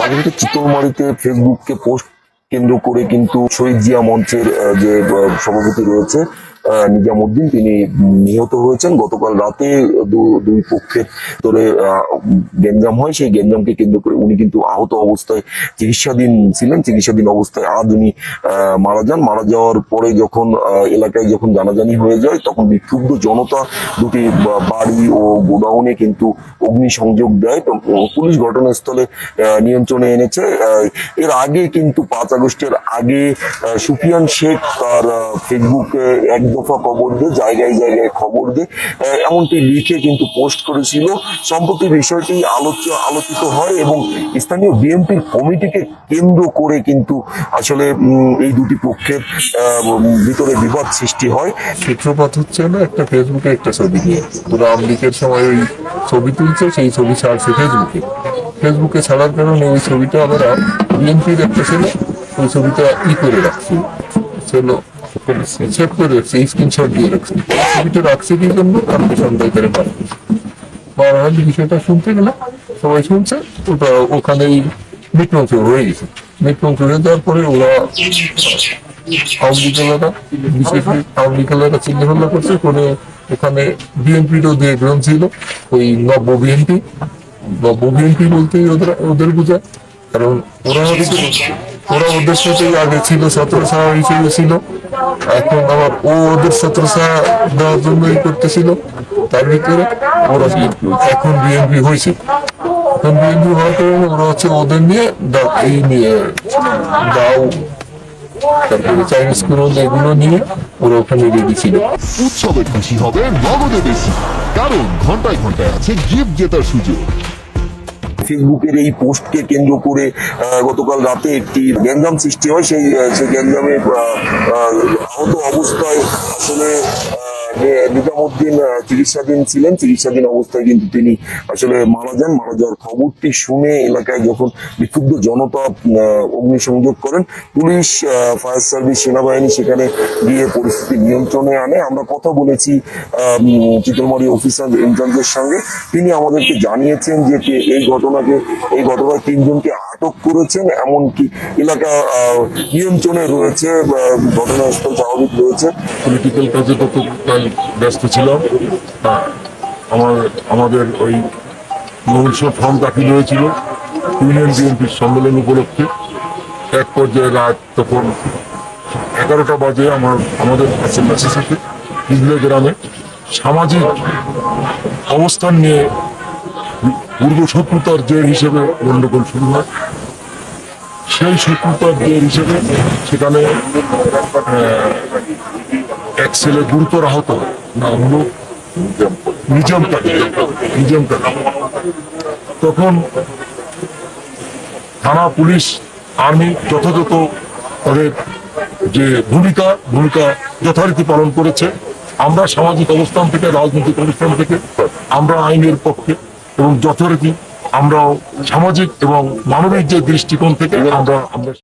কিন্তু চিতলমারিতে ফেসবুককে পোস্ট কেন্দ্র করে কিন্তু শহীদ জিয়া মঞ্চের যে সভাপতি রয়েছে নিজামুদ্দিন, তিনি নিহত হয়েছেন। গতকাল রাতে দুই পক্ষের তোরে গ্যাঞ্জাম হয়, সেই গ্যাঞ্জামকে কেন্দ্র করে উনি কিন্তু আহত অবস্থায় চিকিৎসাধীন ছিলেন। চিকিৎসাধীন অবস্থায় আজ উনি মারা যান। মারা যাওয়ার পরে যখন এলাকায় যখন জানাজানি হয়ে যায়, তখন বিক্ষুব্ধ জনতা দুটি বাড়ি ও গোডাউনে কিন্তু অগ্নিসংযোগ দেয়। পুলিশ ঘটনাস্থলে নিয়ন্ত্রণে এনেছে। এর আগে কিন্তু 5 আগস্টের আগে সুফিয়ান শেখ তার ফেসবুকে এক দফা খবর দিয়ে, জায়গায় জায়গায় খবর দিয়ে এমনটি লিখে কিন্তু পোস্ট করেছিল। সম্প্রতি বিষয়টি আলোচিত হয় এবং স্থানীয় বিএনপির কমিটিকে কেন্দ্র করে কিন্তু আসলে এই দুটি পক্ষের ভিতরে বিবাদ সৃষ্টি হয়। সূত্রপাত হচ্ছে না একটা ফেসবুকে একটা ছবি নিয়ে, ওরা আওয়ামী লীগের সময় ওই ছবি তুলছে, সেই ছবি ছাড়ছে ফেসবুকে ছাড়ার কারণে ওই ছবিটা আমরা বিএনপির একটা ছিল, ওই ছবিটা করে রাখছি, সেভ করে রাখছি, স্ক্রিনশট দিয়ে রাখছি। ছবিটা রাখছে কি জন্য, কালকে সন্ধ্যায় করে বারবার বিষয়টা শুনতে গেলে সবাই শুনছে, ওটা ওখানেই মৃত্যুঞ্চ হয়ে গেছে। মৃত্যুঞ্চ হয়ে যাওয়ার পরে ওরা আওয়ামী লীগেরা চিন্তাভাবনা করছে করে ওখানে বিএনপিরও দু একজন ছিল, ওই নব্য বিএনপি বলতে ওদের বোঝায়, কারণ ওরা ওদের সাথে আগে ছিল, ছত্রছায়া হিসেবে ছিল, এখন আবার ওদের ছত্রছায়া দেওয়ার জন্যই করতেছিল। তার ভিতরে ওরা এখন বিএনপি হয়েছে। এখন বিএনপি হওয়ার কারণে ওরা হচ্ছে ওদের নিয়ে দাও, তারপরে চাইনিজ এগুলো নিয়ে ওরা ওখানে রেডি ছিল। উৎসবের খুশি হবে নগদে বেশি, কারণ ঘন্টায় ঘন্টায় আছে গিফট জেতার সুযোগ। ফেসবুকের এই পোস্টকে কেন্দ্র করে গতকাল রাতে একটি গ্যাঞ্জাম সৃষ্টি হয়। সেই গ্যাঞ্জামে আহত অবস্থায় আসলে নিজামুদ্দিন চিকিৎসাধীন ছিলেন। চিকিৎসাধীন অবস্থায় কিন্তু তিনি আসলে মারা যান। মারা যাওয়ার খবরটি শুনে এলাকায় যখন বিক্ষুব্ধ জনতা অগ্নিসংযোগ করেন, পুলিশ, ফায়ার সার্ভিস, সেনাবাহিনী সেখানে গিয়ে পরিস্থিতি নিয়ন্ত্রণে আনে। আমরা কথা বলেছি চিতলমারি অফিসার ইনচার্জের সঙ্গে। তিনি আমাদেরকে জানিয়েছেন যে এই ঘটনায় 3 জনকে আটক করেছেন, এমনকি এলাকা নিয়ন্ত্রণে রয়েছে, ঘটনাস্থল স্বাভাবিক রয়েছে। পলিটিক্যাল কাজে ততটাই ব্যস্ত ছিলাম। আমাদের ওই নৈশব ফর্ম দাখিল হয়েছিল ইউনিয়ন বিএনপির সম্মেলন উপলক্ষে। এক পর্যায়ে রাত তখন 11টা বাজে আমাদের কাছে মেসেজ থাকে হিজলে গ্রামে সামাজিক অবস্থান নিয়ে পূর্ব শত্রুতার জের হিসেবে গণ্ডগোল শুরু হয়। সেই শত্রুতার জের হিসেবে সেখানে এক ছেলে গুরুতর আহত, নাম হলো নিজাম কাকা। তখন থানা, পুলিশ, আর্মি যথাযথ তাদের যে ভূমিকা যথারীতি পালন করেছে। আমরা সামাজিক অবস্থান থেকে, রাজনৈতিক অবস্থান থেকে আমরা আইনের পক্ষে এবং যথারীতি আমরাও সামাজিক এবং মানবিক যে দৃষ্টিকোণ থেকে আমরা